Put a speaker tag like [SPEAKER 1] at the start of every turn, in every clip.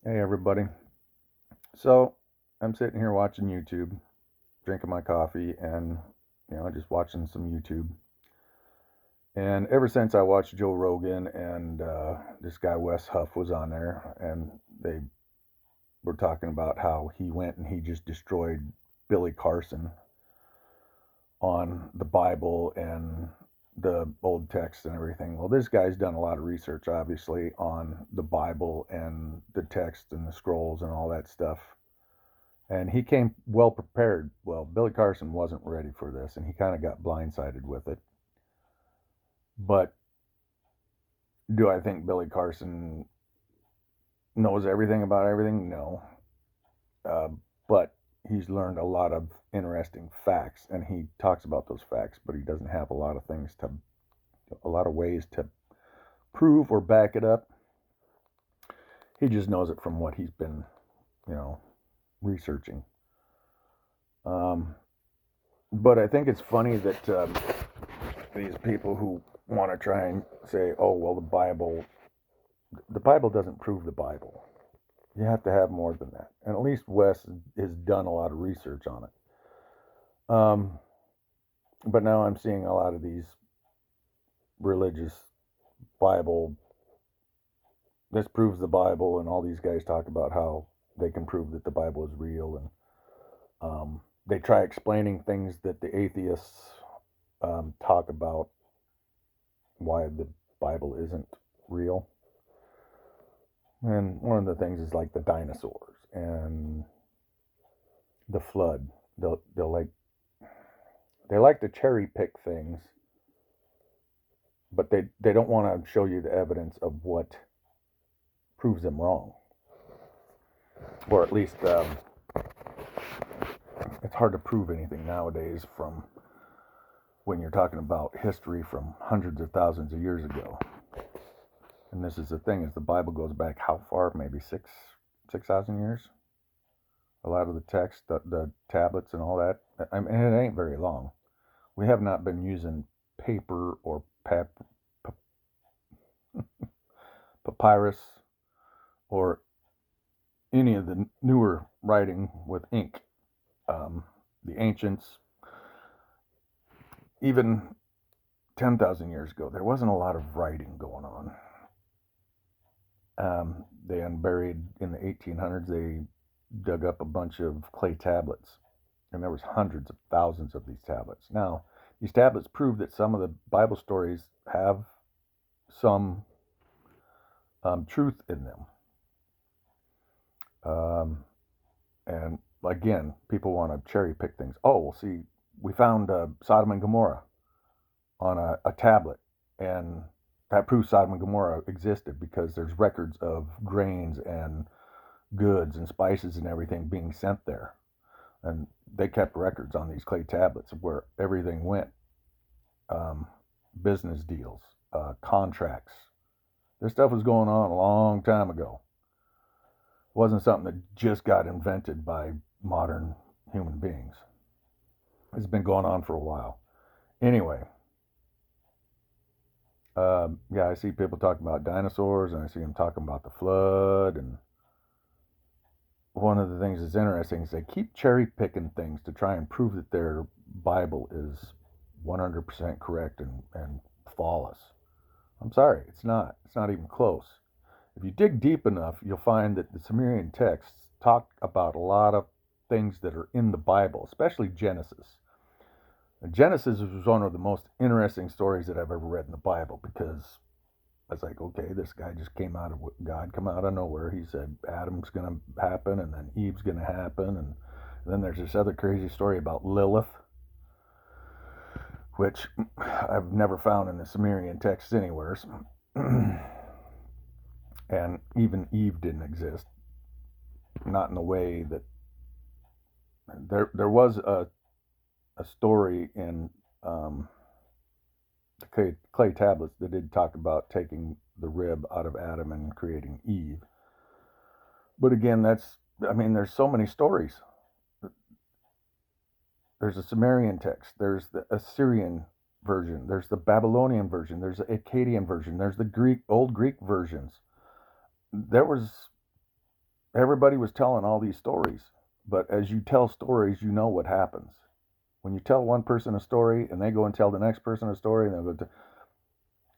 [SPEAKER 1] Hey everybody. So I'm sitting here watching YouTube, drinking my coffee, and just watching some YouTube. And ever since I watched Joe Rogan and this guy Wes Huff was on there, and they were talking about how he went and he just destroyed Billy Carson on the Bible and the old text and everything. Well, this guy's done a lot of research, obviously, on the Bible and the text and the scrolls and all that stuff. And he came well prepared. Well, Billy Carson wasn't ready for this, and he kind of got blindsided with it. But do I think Billy Carson knows everything about everything? No. Uh, but he's learned a lot of interesting facts, and he talks about those facts, but he doesn't have a lot of ways to prove or back it up. He just knows it from what he's been, you know, researching. Um, but I think it's funny that these people who want to try and say, "Oh, well, the Bible doesn't prove the Bible." You have to have more than that. And at least Wes has done a lot of research on it. But now I'm seeing a lot of these religious Bible. This proves the Bible, and all these guys talk about how they can prove that the Bible is real, and they try explaining things that the atheists talk about why the Bible isn't real. And one of the things is like the dinosaurs and the flood. They'll they like to cherry pick things, but they don't want to show you the evidence of what proves them wrong, or at least it's hard to prove anything nowadays from when you're talking about history from hundreds of thousands of years ago. And this is the thing: is the Bible goes back how far? Maybe 6,000 years. A lot of the text, the tablets, and all that. I mean, it ain't very long. We have not been using paper or papyrus or any of the newer writing with ink. The ancients, even 10,000 years ago, there wasn't a lot of writing going on. They unburied in the 1800s, they dug up a bunch of clay tablets, and there was hundreds of thousands of these tablets. Now, these tablets prove that some of the Bible stories have some truth in them. And again, people want to cherry pick things. Oh, well, see, we found Sodom and Gomorrah on a tablet, and that proves Sodom and Gomorrah existed because there's records of grains and goods and spices and everything being sent there. And they kept records on these clay tablets of where everything went. Um, Business deals, contracts. This stuff was going on a long time ago. It wasn't something that just got invented by modern human beings. It's been going on for a while. Anyway, yeah, I see people talking about dinosaurs, and I see them talking about the flood. And one of the things that's interesting is they keep cherry picking things to try and prove that their Bible is 100% correct and flawless. I'm sorry, it's not. It's not even close. If you dig deep enough, you'll find that the Sumerian texts talk about a lot of things that are in the Bible, especially Genesis. Genesis was one of the most interesting stories that I've ever read in the Bible, because I was like, okay, this guy just came out of God, come out of nowhere. He said Adam's going to happen, and then Eve's going to happen, and then there's this other crazy story about Lilith, which I've never found in the Sumerian texts anywhere. And even Eve didn't exist, not in the way that there was a story in the clay tablets that did talk about taking the rib out of Adam and creating Eve. But again, there's so many stories. There's a Sumerian text, there's the Assyrian version, there's the Babylonian version, there's the Akkadian version, there's the old Greek versions. There was everybody was telling all these stories. But as you tell stories, you know what happens. When you tell one person a story and they go and tell the next person a story, and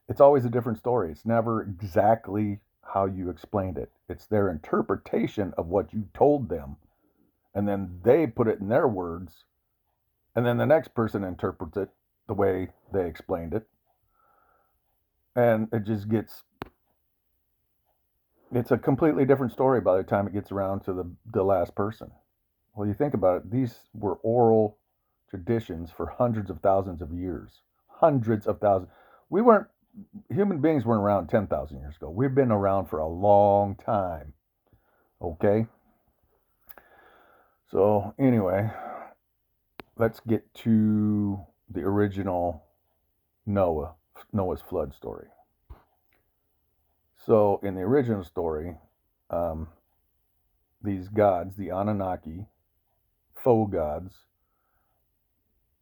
[SPEAKER 1] it's always a different story. It's never exactly how you explained it. It's their interpretation of what you told them. And then they put it in their words. And then the next person interprets it the way they explained it. And it just it's a completely different story by the time it gets around to the last person. Well, you think about it, these were oral traditions for hundreds of thousands of years. Hundreds of thousands. We weren't, human beings weren't around 10,000 years ago. We've been around for a long time. Okay? So, anyway, let's get to the original Noah's flood story. So, in the original story, these gods, the Anunnaki, faux gods,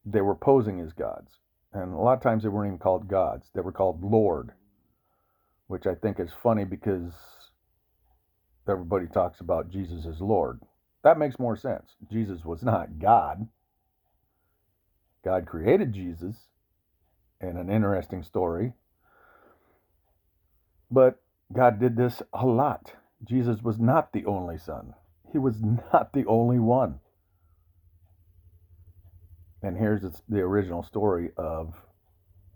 [SPEAKER 1] they were posing as gods. And a lot of times they weren't even called gods. They were called Lord, which I think is funny because everybody talks about Jesus as Lord. That makes more sense. Jesus was not God. God created Jesus in an interesting story. But God did this a lot. Jesus was not the only son. He was not the only one. And here's the original story of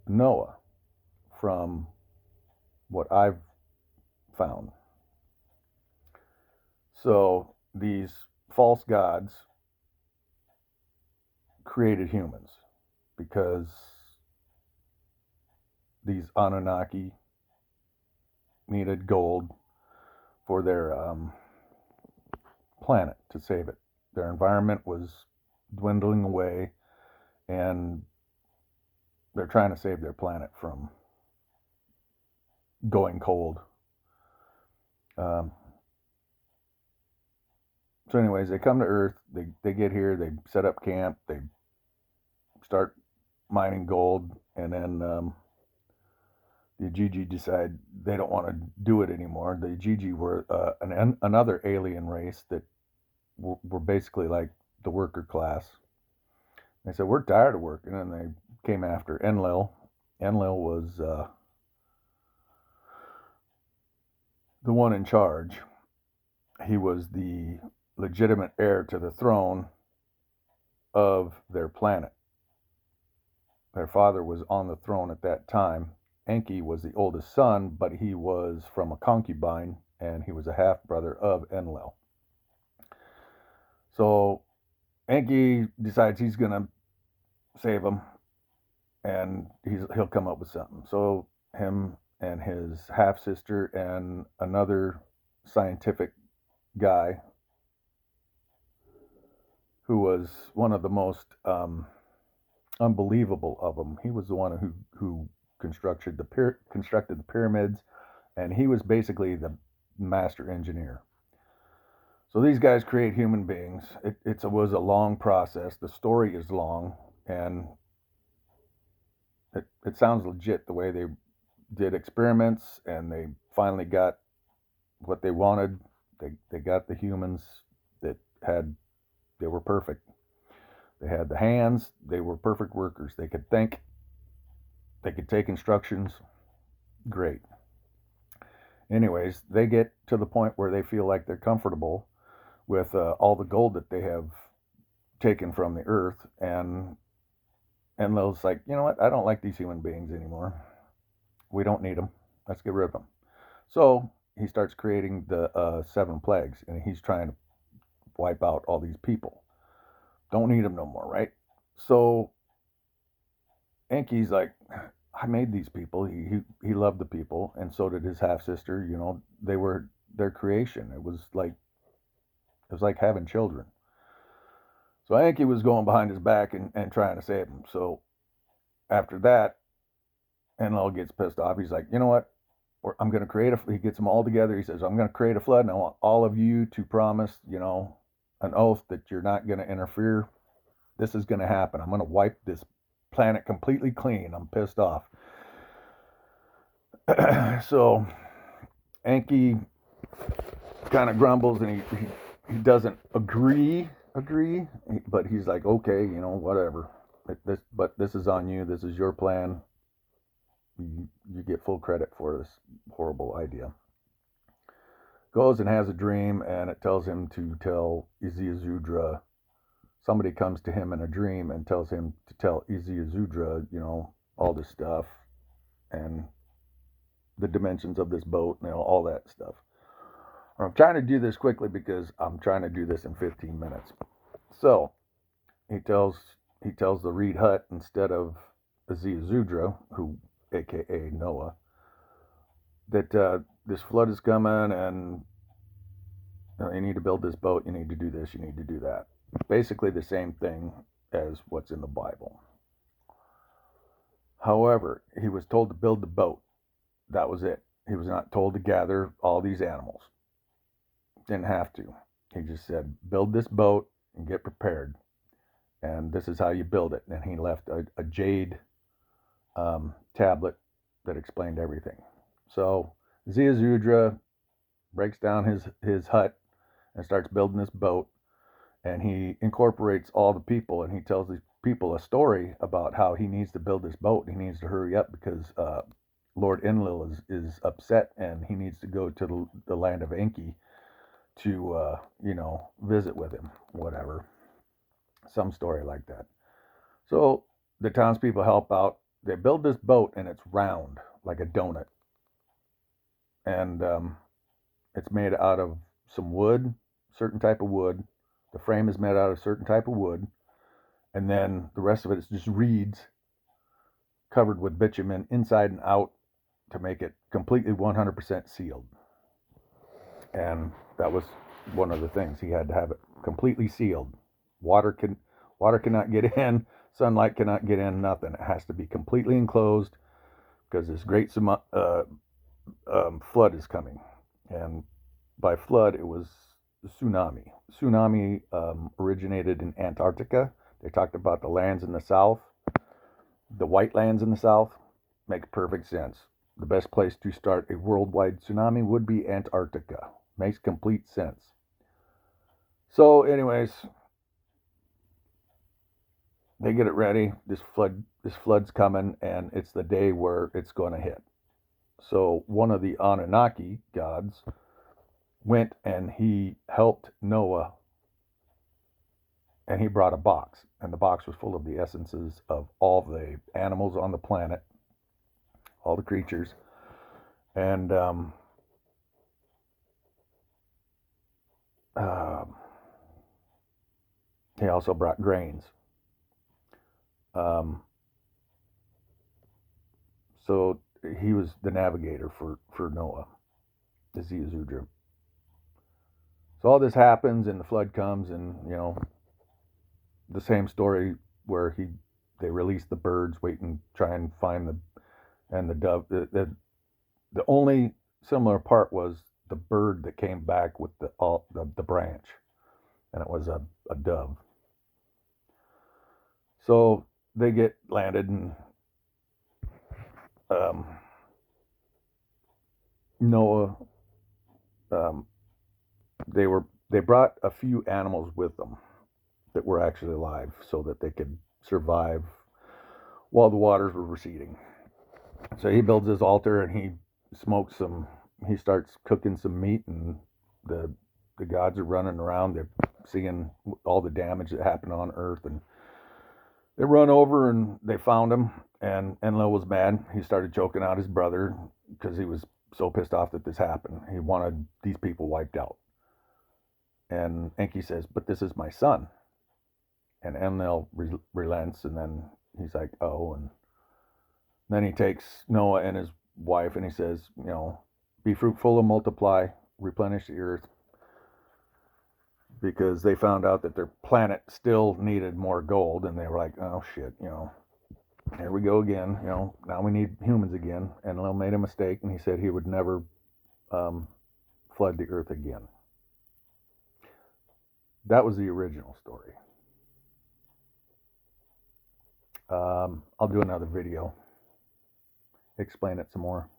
[SPEAKER 1] Noah from what I've found. So these false gods created humans because these Anunnaki needed gold for their planet to save it. Their environment was dwindling away, and they're trying to save their planet from going cold. So anyways, they come to Earth, they get here, they set up camp, they start mining gold, and then the Igigi decide they don't want to do it anymore. The Igigi were another alien race that were basically like the worker class. They said, we're tired of working, and they came after Enlil. Enlil was the one in charge. He was the legitimate heir to the throne of their planet. Their father was on the throne at that time. Enki was the oldest son, but he was from a concubine, and he was a half-brother of Enlil. So Enki decides he's going to save him, and he'll come up with something. So him and his half-sister and another scientific guy who was one of the most unbelievable of them. He was the one who constructed the pyramids, and he was basically the master engineer. So these guys create human beings. It was a long process. The story is long, and it sounds legit the way they did experiments, and they finally got what they wanted. They got the humans that they were perfect. They had the hands. They were perfect workers. They could think. They could take instructions. Great. Anyways, they get to the point where they feel like they're comfortable with all the gold that they have taken from the earth, and Enlil's like, you know what? I don't like these human beings anymore. We don't need them. Let's get rid of them. So he starts creating the 7 plagues, and he's trying to wipe out all these people. Don't need them no more, right? So Enki's like, I made these people. He loved the people, and so did his half sister. You know, they were their creation. It was like having children. So Enki was going behind his back and trying to save him. So after that, Enlil gets pissed off. He's like, you know what? I'm going to create he gets them all together. He says, I'm going to create a flood, and I want all of you to promise, you know, an oath that you're not going to interfere. This is going to happen. I'm going to wipe this planet completely clean. I'm pissed off. So Enki kind of grumbles, and he doesn't agree, but he's like, okay, you know, whatever. But this is on you. This is your plan. You get full credit for this horrible idea. Goes and has a dream, and it tells him to tell Iziazudra. Somebody comes to him in a dream and tells him to tell Iziazudra, you know, all this stuff and the dimensions of this boat, you know, all that stuff. I'm trying to do this quickly because I'm trying to do this in 15 minutes. So he tells the Reed Hut instead of Iziazudra, who, aka Noah, that this flood is coming and you need to build this boat, you need to do this, you need to do that. Basically the same thing as what's in the Bible. However, he was told to build the boat. That was it. He was not told to gather all these animals. Didn't have to. He just said, build this boat and get prepared. And this is how you build it. And he left a jade tablet that explained everything. So Ziazudra breaks down his hut and starts building this boat. And he incorporates all the people, and he tells these people a story about how he needs to build this boat. He needs to hurry up because Lord Enlil is upset, and he needs to go to the land of Enki to, you know, visit with him, whatever. Some story like that. So the townspeople help out. They build this boat, and it's round, like a donut. And it's made out of some wood, certain type of wood. The frame is made out of a certain type of wood. And then the rest of it is just reeds covered with bitumen inside and out to make it completely 100% sealed. And that was one of the things. He had to have it completely sealed. Water cannot get in, sunlight cannot get in, nothing. It has to be completely enclosed because this great flood is coming. And by flood, it was tsunami. Tsunami originated in Antarctica. They talked about the lands in the south, the white lands in the south. Makes perfect sense. The best place to start a worldwide tsunami would be Antarctica. Makes complete sense. So, anyways, they get it ready. This flood's coming, and it's the day where it's going to hit. So one of the Anunnaki gods went and he helped Noah, and he brought a box, and the box was full of the essences of all the animals on the planet, all the creatures, and he also brought grains. So he was the navigator for Noah, the Ziazudra. So all this happens, and the flood comes, and you know, the same story where they release the birds, wait and try and find the dove. The only similar part was the bird that came back with the branch, and it was a dove. So they get landed, and Noah, they brought a few animals with them that were actually alive so that they could survive while the waters were receding. So he builds his altar, and he starts cooking some meat, and the gods are running around. They're seeing all the damage that happened on Earth, and they run over and they found him, and Enlil was mad. He started choking out his brother because he was so pissed off that this happened. He wanted these people wiped out. And Enki says, but this is my son. And Enlil relents, and then he's like, oh. And then he takes Noah and his wife, and he says, you know, be fruitful and multiply, replenish the earth, because they found out that their planet still needed more gold, and they were like, oh shit, you know, here we go again, you know, now we need humans again. And Enlil made a mistake, and he said he would never flood the earth again. That was the original story. I'll do another video, explain it some more.